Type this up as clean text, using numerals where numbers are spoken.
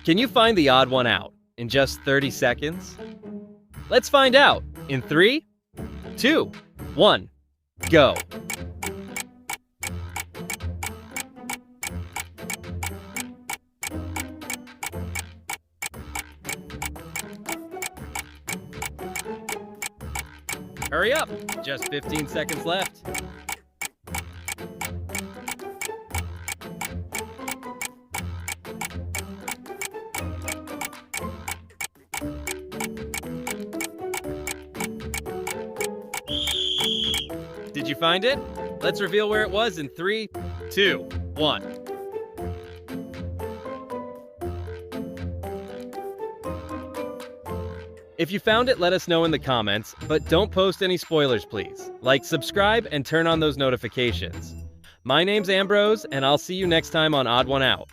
Can you find the odd one out in just 30 seconds? Let's find out in 3, 2, 1, go. Hurry up, just 15 seconds left. Did you find it? Let's reveal where it was in 3, 2, 1. If you found it, let us know in the comments, but don't post any spoilers, please. Like, subscribe, and turn on those notifications. My name's Ambrose, and I'll see you next time on Odd One Out.